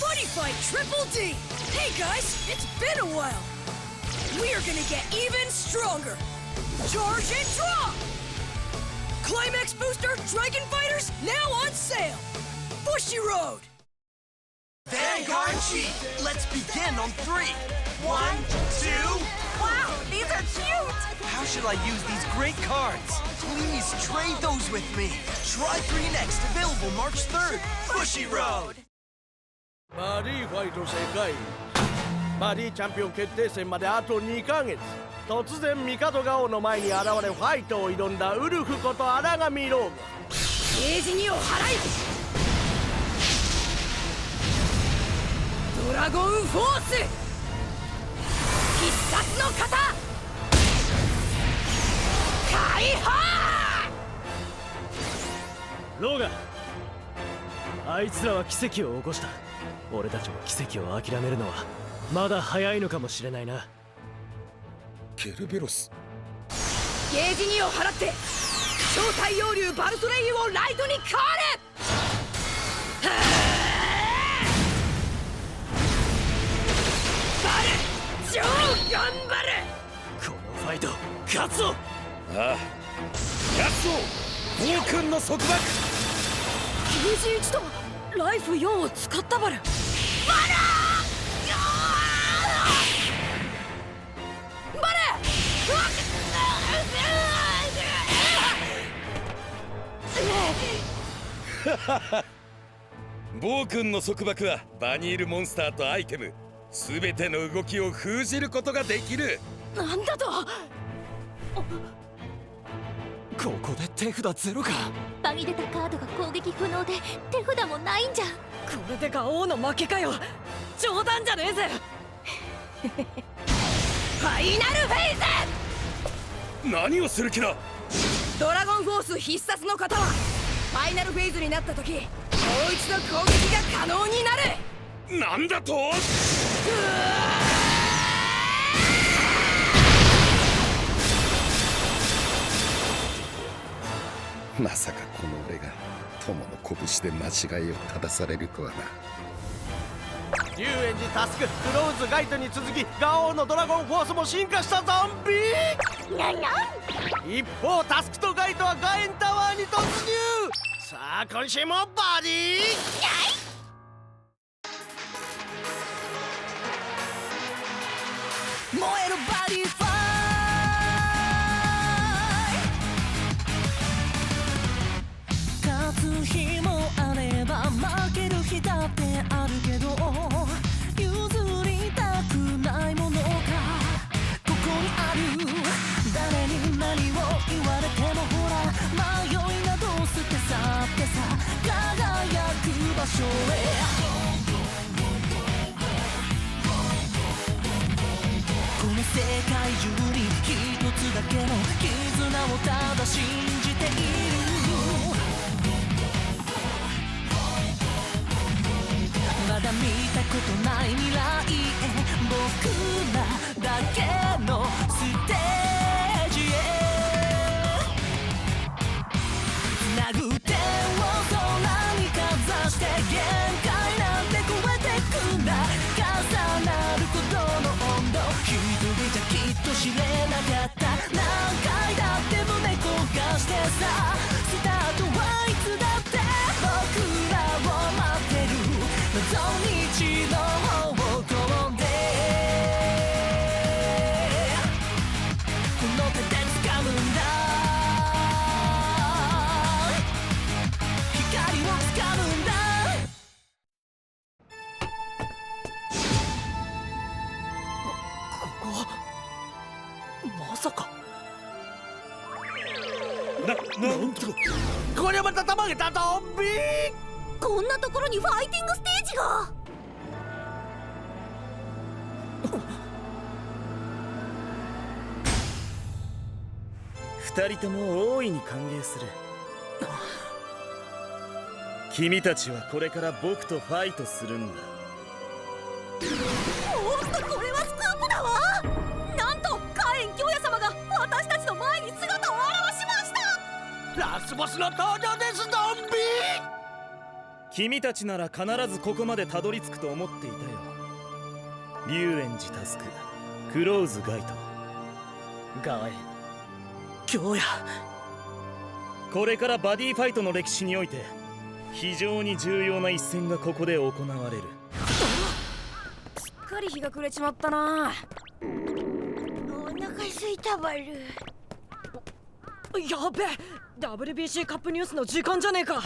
Buddy Fight Triple D! Hey guys, it's been a while! We are gonna get even stronger! Charge and drop! Climax Booster Dragon Fighters now on sale! Bushy Road! Vanguard G! Let's begin on 3! 1, 2... Wow, these are cute! How should I use these great cards? Please trade those with me! Try 3 next, available March 3rd! Bushy Road! バディファイト世界バディチャンピオン決定戦まであと2ヶ月突然帝ガオの前に現れファイトを挑んだウルフこと荒神ローガゲージ2を払いドラゴンフォース必殺の型開放ローガあいつらは奇跡を起こした俺たちも奇跡を諦めるのはまだ早いのかもしれないなケルベロスゲージ2を払って超太陽竜バルトレイユをライトに変われバル超頑張るこのファイト勝つぞああ勝つぞ暴君の束縛ゲージ1とライフ4を使ったバルバ暴君の束縛はバニールモンスターとアイテム全ての動きを封じることができるなんだとここで手札ゼロか場に出たカードが攻撃不能で手札もないんじゃ。これでガオーの負けかよ冗談じゃねえぜファイナルフェイズ何をする気だドラゴンフォース必殺の型はファイナルフェイズになった時もう一度攻撃が可能になるなんだとまさかこの俺が友の拳で間違いを正されるとはな龍炎寺タスククローズガイトに続きガオーのドラゴンフォースも進化したゾンビ一方タスクとガイトはガエンタワーに突入さあ今週もバディ燃えるバディファイ勝つ日もあれば負ける日だってあるけど譲りたくないものがここにある誰に何を言われてもほら迷いなど捨て去ってさ輝く場所へこの世界中に一つだけの絆をただ信じているまだ見たことない未来へ僕らだけのステージへつなぐ手を空にかざして限界なんて超えてくんだ重なることの温度一人じゃきっと知れなかった何回だって胸焦がしてさスタートはいつだって僕らを待ってる望み道の方を飛んでこの手で掴むんだ光を掴むんだまさかなんとこれまたたまげたゾンビこんなところにファイティングステージが二人とも大いに歓迎する君たちはこれから僕とファイトするんだおっとこれはスクープだわなんと火炎京也様が私たちの前に姿を現しましたラスボスの登場ですゾンビ君たちなら必ずここまでたどり着くと思っていたよ。龍炎寺タスク、クローズガイト、ガエン、京也。これからバディファイトの歴史において非常に重要な一戦がここで行われる。すっかり日が暮れちまったな。お腹すいたバル。やべえ、 WBC カップニュースの時間じゃねえか。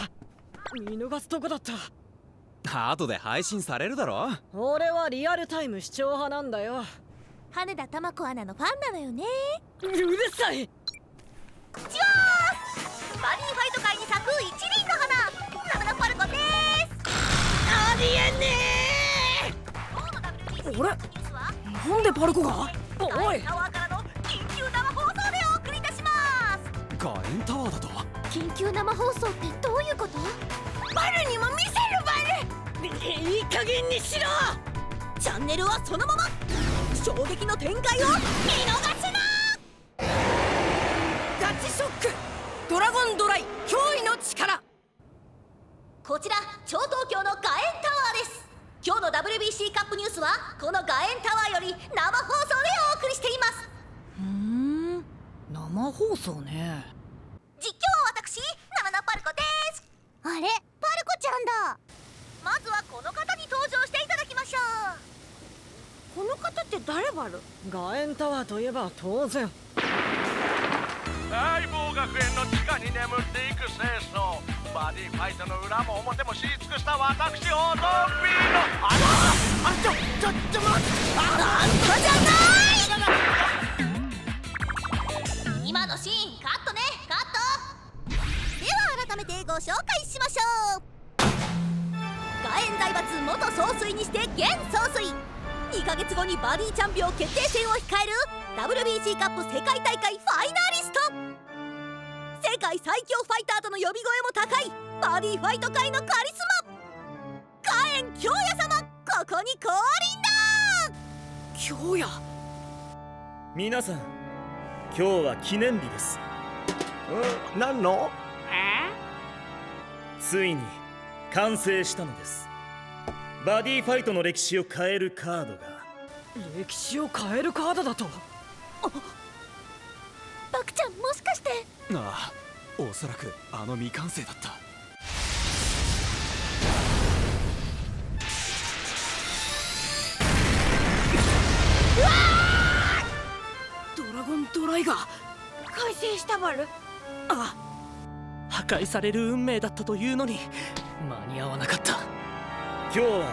見逃すとこだった。後で配信されるだろ。俺はリアルタイム視聴派なんだよ。羽田珠子アナのファンなのよね。うるさい。こんにちは。バディファイト界に咲く一輪の花、ナムナパルコです。ありえねえ。俺なんでパルコが。おい、タワーからの緊急生放送でお送りいたします。ガエンタワーだと。緊急生放送ってどういうこと？バルにも見せるバル。いい加減にしろ。チャンネルはそのまま。衝撃の展開を見逃すな。ガチショック、ドラゴンドライ驚異の力。こちら超東京のガエンタワーです。今日の WBC カップニュースはこのガエンタワーより生放送でお送りしています。生放送ね。実況は私、ナナナパルコです。あれ、パルコちゃんだ。まずはこの方に登場していただきましょう。この方って誰バル？ガエンタワーといえば当然大坊学園の地下に眠っていく清掃、バディファイトの裏も表も知り尽くした私オゾンビーのちょっと待って、あんたじゃない。今のシーンカットね、カット。では改めてご紹介しましょう。ガエン財閥元総帥にして現総帥、2ヶ月後にバディチャンピオン決定戦を控える WBC カップ世界大会ファイナリスト、世界最強ファイターとの呼び声も高いバディファイト界のカリスマ、ガエン京也様、ここに降臨だ。京也。皆さん、今日は記念日です。何の？ついに完成したのです。バディファイトの歴史を変えるカードが。歴史を変えるカードだと。バクちゃん、もしかして。ああ、おそらくあの未完成だった。ドラゴンドライが改正したバル。あ、破壊される運命だったというのに間に合わなかった。今日は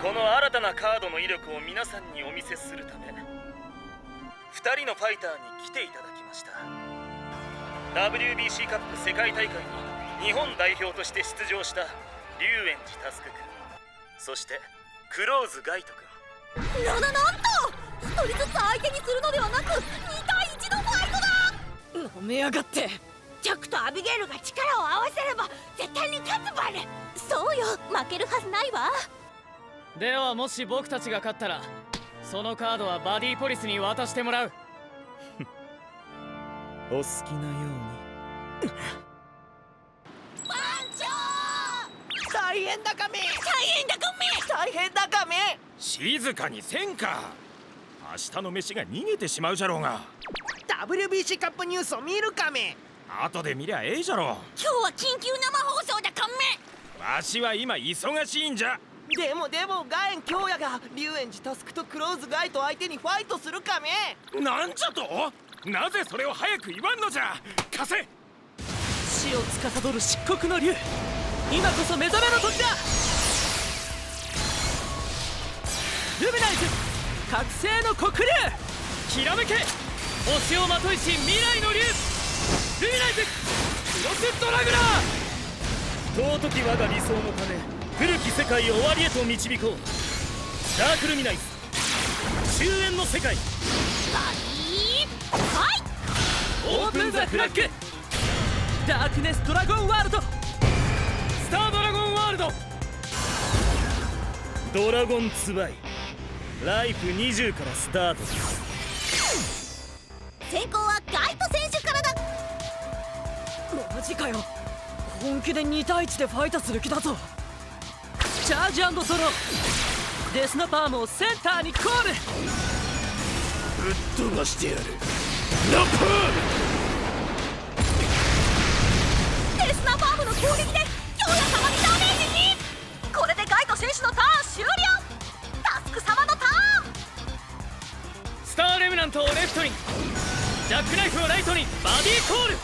この新たなカードの威力を皆さんにお見せするため、2人のファイターに来ていただきました。 WBC カップ世界大会に日本代表として出場した龍炎寺佑君、そしてクローズガイト君。なんと1人ずつ相手にするのではなく2対1のファイトだ。舐めやがって。ジャックとアビゲイルが力を合わせれば絶対に勝つバル。そうよ、負けるはずないわ。ではもし僕たちが勝ったらそのカードはバディポリスに渡してもらう。お好きなように。番長、大変だカメ、大変だカメ、大変だカメ。静かにせんか。明日の飯が逃げてしまうじゃろうが。 WBC カップニュースを見るカメ。後で見りゃええじゃろう。今日は緊急生放送だカメ。わしは今忙しいんじゃ。でもガエン京也が龍炎寺タスクとクローズガイト相手にファイトするカメ。なんじゃと。なぜそれを早く言わんのじゃ。貸せ。死を司る漆黒の竜、今こそ目覚めの時だ。ルミナイズ覚醒の黒竜、きらめけ星をまといし未来の竜、ルミナイズクロスドラグナー。尊き我が理想のため古き世界を終わりへと導こう。ダークルミナイズ終焉の世界、バディファイト。オープンザフラッグ。ダークネスドラゴンワールド、スタードラゴンワールド。ドラゴンツバイライフ20からスタートです。先行はガイト選手からだ。マジかよ、本気で2対1でファイトする気だぞ。チャージ&ドロー。デスナパームをセンターにコール。ぶっ飛ばしてやる。ナパーム。デスナパームの攻撃で京也様にダメージに。これでガイト選手のターン終了。タスク様のターン。スターレムナントをレフトに、ジャックナイフをライトにバディコール。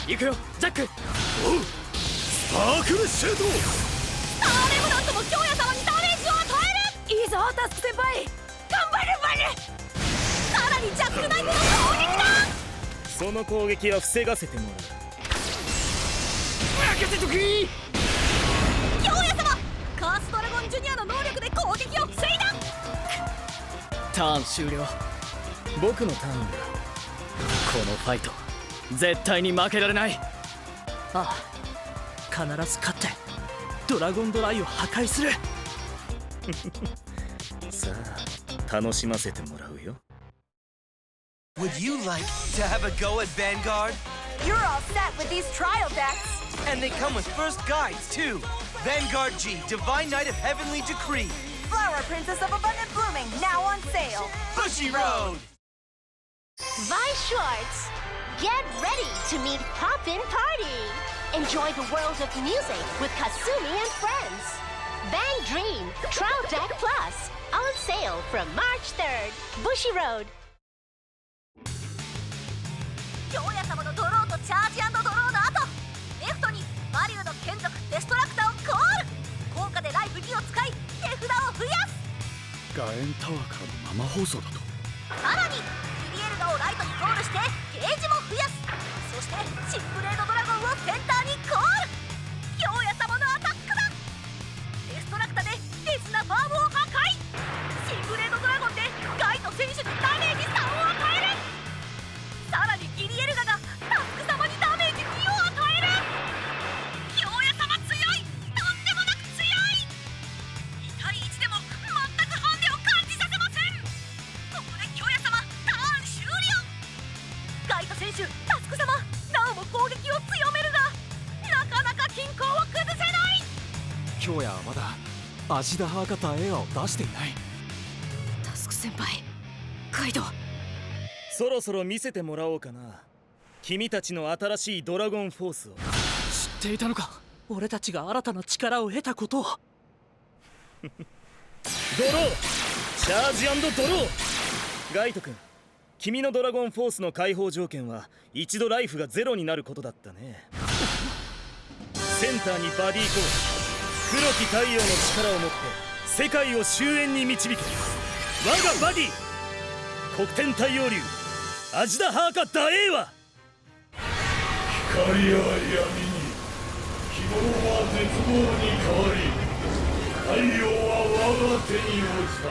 行くよジャック。おう、スパークルシェード。スターレムナントも京也様にダメージを与える。いいぞタスク先輩、頑張れバレ。さらにジャックナイフの攻撃だ。その攻撃は防がせてもらう。任せとき。京也様、カースドラゴンジュニアの能力で攻撃を防いだ。ターン終了。僕のターンだ。このファイト絶対に負けられない。ああ、必ず勝ってドラゴンドライを破壊する。さあ、楽しませてもらうよ。 Would you like to have a go at Vanguard? You're all set with these trial decks. And they come with first guides, too. Vanguard G, Divine Knight of Heavenly Decree. Flower Princess of Abundant Blooming, now on sale. Bushy Road. Vi Schwartz, get ready to meet Poppin' Party. Enjoy the world of music with Kasumi and friends. Bang Dream, Trial Deck Plus, on sale from March 3rd. Bushy Road. 京也様のドローとチャージ&ドローの後、レフトにマリューの眷属デストラクターをコール。効果でライフ2を使い手札を増やす。ガエンタワーからの生放送だと。さらにリリエルガをライトにコールしてゲージも増やす。そしてシンブレードドラゴンをセンターにコール。京也様のアタックだ。デストラクタでデスナファームを破壊。シンブレードドラゴンでガイト選手にダメージ3を与える。さらにギリエルガがタスク様にダメージ2を与える。京也様強い。とんでもなく強い。2対1でも全くハンデを感じさせません。ここで京也様ターン終了。ガイト選手、タスク様、なおも攻撃を強めるがなかなか均衡を崩せない。京也はまだ芦田ハーカタエアを出していない。タスク先輩、ガイド。そろそろ見せてもらおうかな。君たちの新しいドラゴンフォースを。知っていたのか、俺たちが新たな力を得たことを。ドロー、チャージ&ドロー。ガイト君、君のドラゴンフォースの解放条件は一度ライフがゼロになることだったね。センターにバディコール。黒き太陽の力を持って世界を終焉に導け。我がバディ黒天太陽竜アジダハーカダエーワ。光は闇に、希望は絶望に変わり、太陽は我が手に落ちた。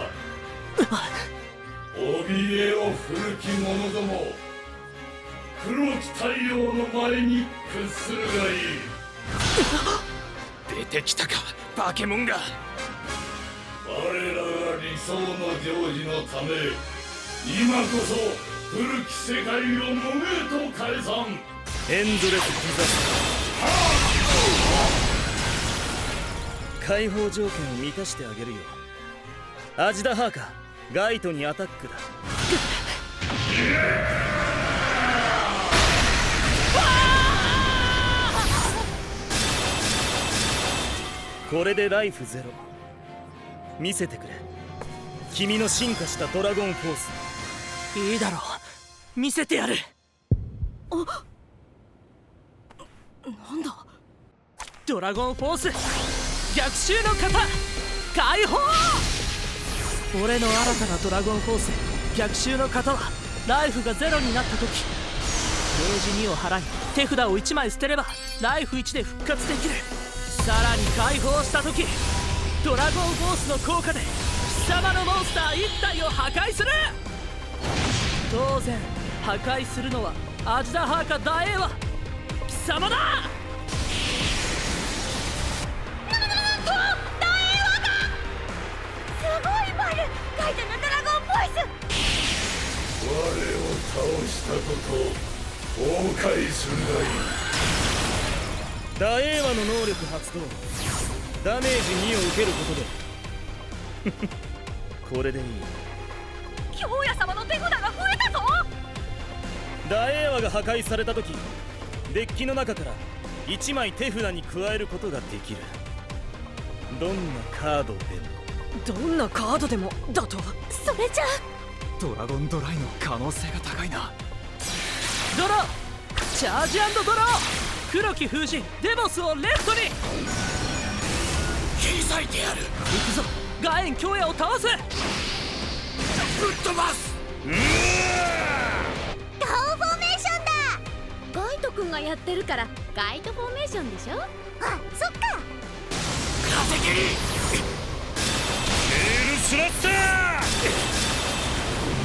怯えを古き者ども、黒き太陽の前に屈するがいい。出てきたか、バケモンが。我らが理想の成就のため、今こそ古き世界を無名と解散。エンドレスディザスター。解放条件を満たしてあげるよ。アジダハーカ、ガイトにアタックだ。これでライフゼロ。見せてくれ、君の進化したドラゴンフォース。いいだろう、見せてやる。なんだ、ドラゴンフォース逆襲の型解放。俺の新たなドラゴンフォース逆襲の型はライフがゼロになった時、ゲージ2を払い手札を1枚捨てればライフ1で復活できる。さらに解放した時、ドラゴンフォースの効果で貴様のモンスター1体を破壊する。当然破壊するのはアジダハーカ大英は貴様だ。ガイドのドラゴンボイス。我を倒したことを後悔するがいい。ダエーワの能力発動。ダメージ2を受けることでこれでいい。京也様の手札が増えたぞ。ダエーワが破壊された時、デッキの中から1枚手札に加えることができる。どんなカードでも。どんなカードでもだと？それじゃドラゴンドライの可能性が高いな。ドロー、チャージ&ドロー。黒き封じデボスをレフトに。切り裂いてやる。行くぞ、ガエン京也を倒せ。ぶっ飛ばす。ガオフォーメーションだ。ガイト君がやってるからガイトフォーメーションでしょ。あ、そっか。風切り。エールスラッサ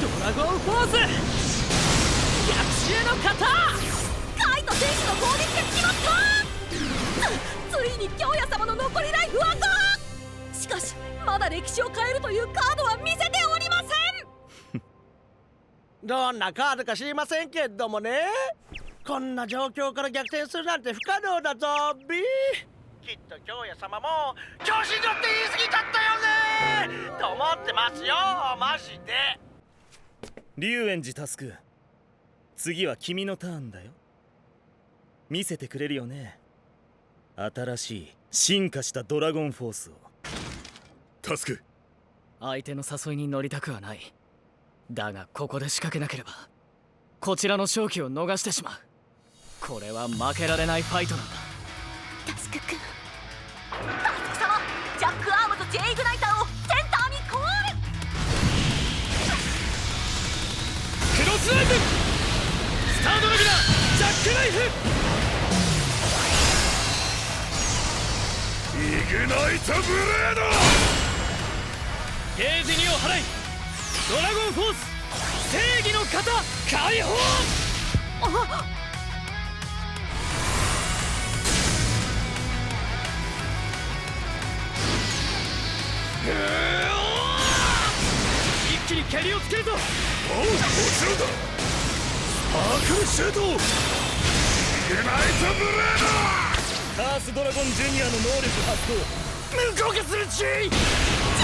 ドラゴンフォース、逆襲の型。カイト選手の攻撃が決まった。ついに京也様の残りライフは5。しかしまだ歴史を変えるというカードは見せておりません。どんなカードか知りませんけどもね、こんな状況から逆転するなんて不可能だゾンビ。きっと京也様も調子に乗って言い過ぎちゃったよねと思ってますよ、マジで。龍炎寺タスク、次は君のターンだよ。見せてくれるよね、新しい進化したドラゴンフォースを。タスク、相手の誘いに乗りたくはない。だがここで仕掛けなければこちらの勝機を逃してしまう。これは負けられないファイトなんだ。タスク君、タスク様、ジャックアームと J イグナイターをセンターにコール。クロスライフ、スタードラグナー、ジャックナイフ。イグナイトブレード。ゲージ2を払い、ドラゴンフォース正義の型解放。一気に蹴りをつけるぞ。おう、もちろんだ。スパークルシュート。イグナイトブレーカースドラゴンジュニアの能力発動。無効化するチー。ジャ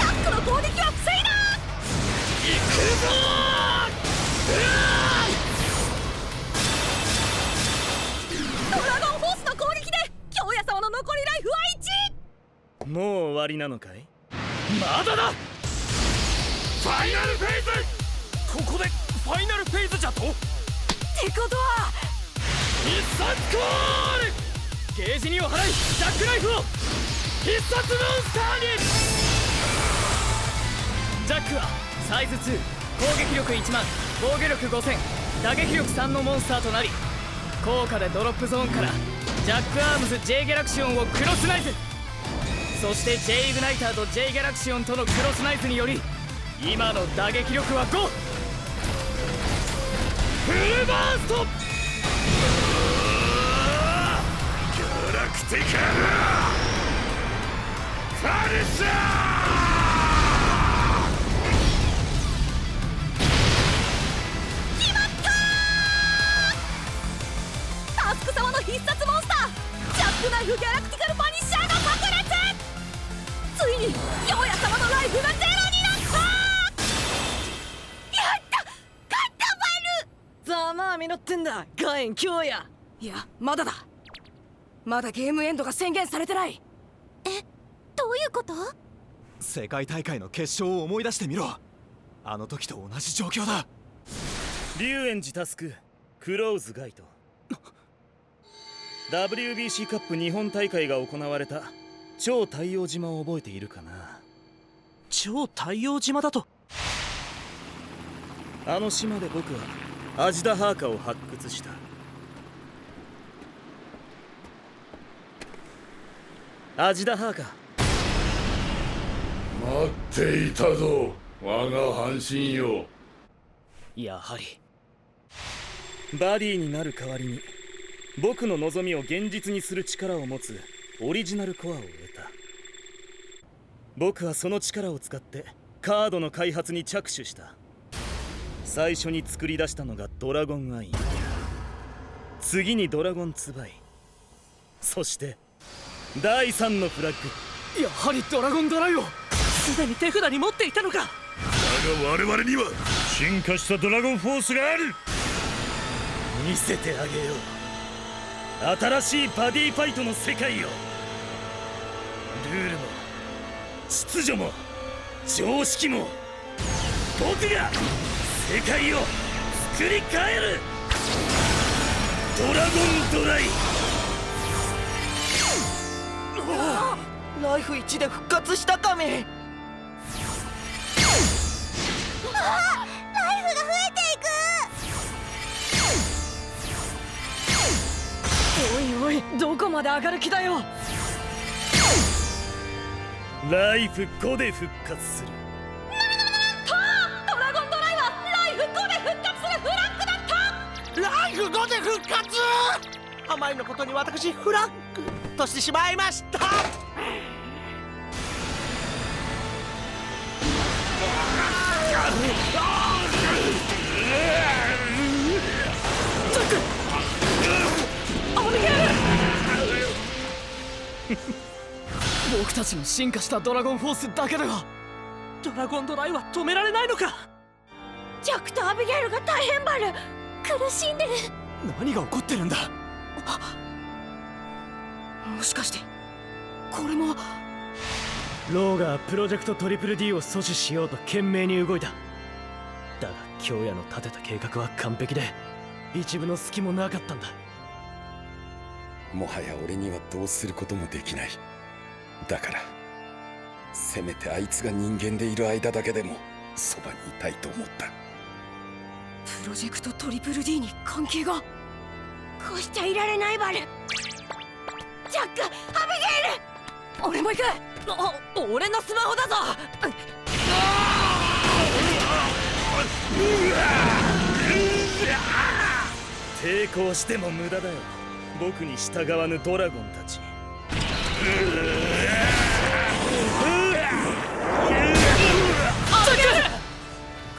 ックの攻撃は防いだ。行くぞドラゴンフォースの攻撃で京也様の残りライフは1。もう終わりなのかい？まだだ。ファイナルフェイズ。ここでファイナルフェイズじゃと？ってことは必殺コール。ゲージ2を払い、ジャックナイフを必殺モンスターに。ジャックはサイズ2、攻撃力1万、防御力5000、打撃力3のモンスターとなり、効果でドロップゾーンからジャックアームズ J ギャラクシオンをクロスナイズ。そして J イグナイターと J ギャラクシオンとのクロスナイズにより今の打撃力は5。フルバースト。ギャラクティカルファニッシャタスク様の必殺モンスタージャックナイフギャラクティカルパニッシャーが炸裂。ついに京也様のライフがゼロになった。やった、勝ったバル。ざまあ実ってんだガエン京也。いやまだだ。まだゲームエンドが宣言されてない。どういうこと？世界大会の決勝を思い出してみろ。あの時と同じ状況だ。龍炎寺タスク、クローズガイト。WBC カップ日本大会が行われた超太陽島を覚えているかな？超太陽島だと？あの島で僕はアジダハーカを発掘した。アジダハーカ、待っていたぞ、我が半身よ。やはりバディになる代わりに僕の望みを現実にする力を持つオリジナルコアを得た。僕はその力を使ってカードの開発に着手した。最初に作り出したのがドラゴンアイン、次にドラゴンツバイ、そして第3のフラッグ。やはりドラゴンドライをすでに手札に持っていたのか。だが我々には進化したドラゴンフォースがある。見せてあげよう、新しいバディファイトの世界を。ルールも秩序も常識も僕が世界を作り変える。ドラゴンドライ。ライフ1で復活したカメ。ライフが増えていく。おいおい、どこまで上がる気だよ。ライフ5で復活する。ドラゴンドライはライフ5で復活するフラッグだった。ライフ5で復活。あまりのことに私フラッグとしてしまいました。僕たちの進化したドラゴンフォースだけではドラゴンドライは止められないのか。ジャックとアビゲイルが大変バル苦しんでる。何が起こってるんだ。もしかしてこれも。ローがプロジェクトトリプル D を阻止しようと懸命に動いた。だが京也の立てた計画は完璧で一部の隙もなかったんだ。もはや俺にはどうすることもできない。だからせめてあいつが人間でいる間だけでもそばにいたいと思った。プロジェクトトリプル D に関係が。こうしちゃいられないバル。ジャック、アビゲイル。俺も行く。俺のスマホだぞ。抵抗しても無駄だよ。僕に従わぬドラゴンたち。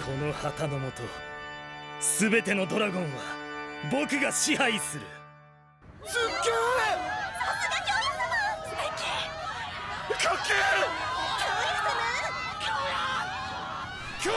この旗のもと全てのドラゴンは僕が支配する。すっげえ。さすが京也様。かっけえ。京也。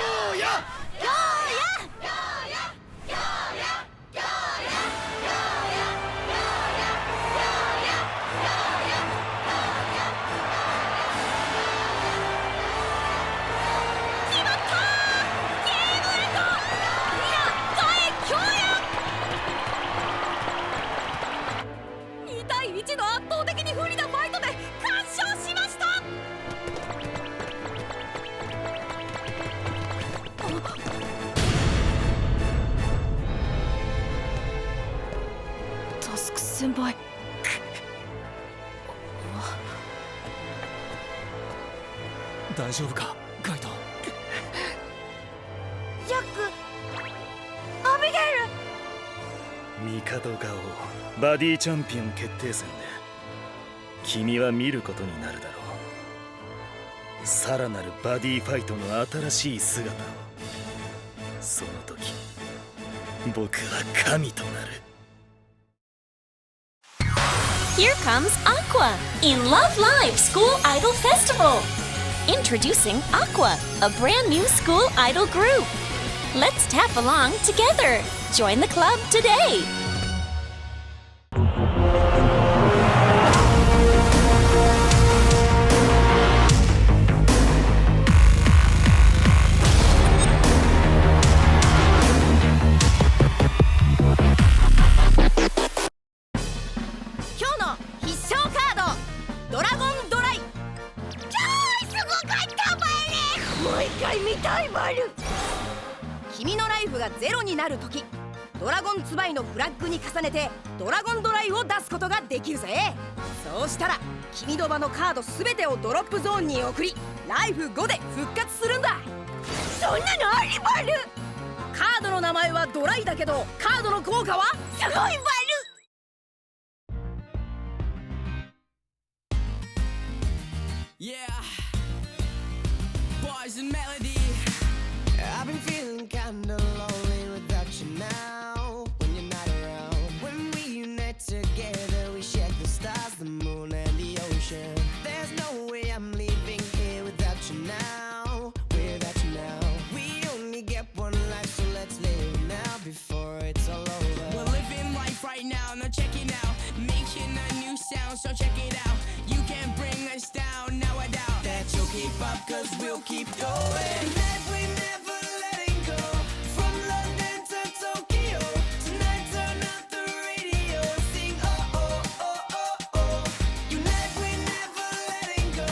2対1の圧倒的に不利なファイトで完勝しました。タスク先輩。大丈夫かガイト。ジャック、アビゲイル。帝顔バディチャンピオン決定戦で君は見ることになるだろう。さらなるバディファイトの新しい姿を。その時僕は神となる。 Here comes Aqua in Love Live School Idol Festival. Introducing Aqua, a brand new school idol group. Let's tap along together. Join the club today.回見たいバル。君のライフがゼロになるとき、ドラゴンツバイのフラッグに重ねてドラゴンドライを出すことができるぜ。そうしたら君の場のカードすべてをドロップゾーンに送り、ライフ5で復活するんだ。そんなのありバル。カードの名前はドライだけど、カードの効果はすごいバル。Yeah, boys and melody. I've been feeling kinda lonely without you now. When you're not around, when we unite together, we shed the stars. we'll keep going. Tonight we never letting go. From London to Tokyo. Tonight turn up the radio. Sing oh oh oh oh oh. Tonight we never letting go.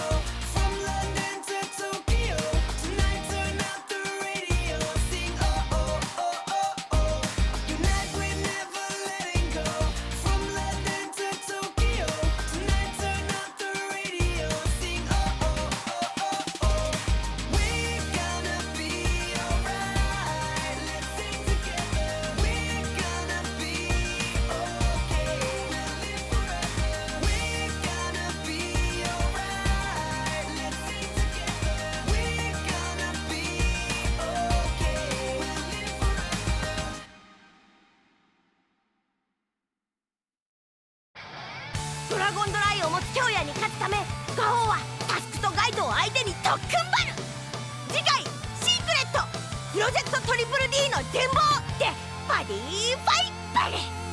From London to Tokyo. Tonight turn up the radio. Sing oh oh oh oh oh. Tonight we never letting go. From London to Tokyo. Tonight turn up the radio. Sing oh oh oh oh oh. We're gonna be alright. Let's sing together. We're gonna be okay. We'll live forever. We're gonna be alright. Let's sing together. We're gonna be okay. We'll live forever. ドラゴンドライを持つ京也に勝つためガオーはタスクとガイドを相手に特訓バル。次回シークレットプロジェクトトリプル D の全貌でバディファイバル。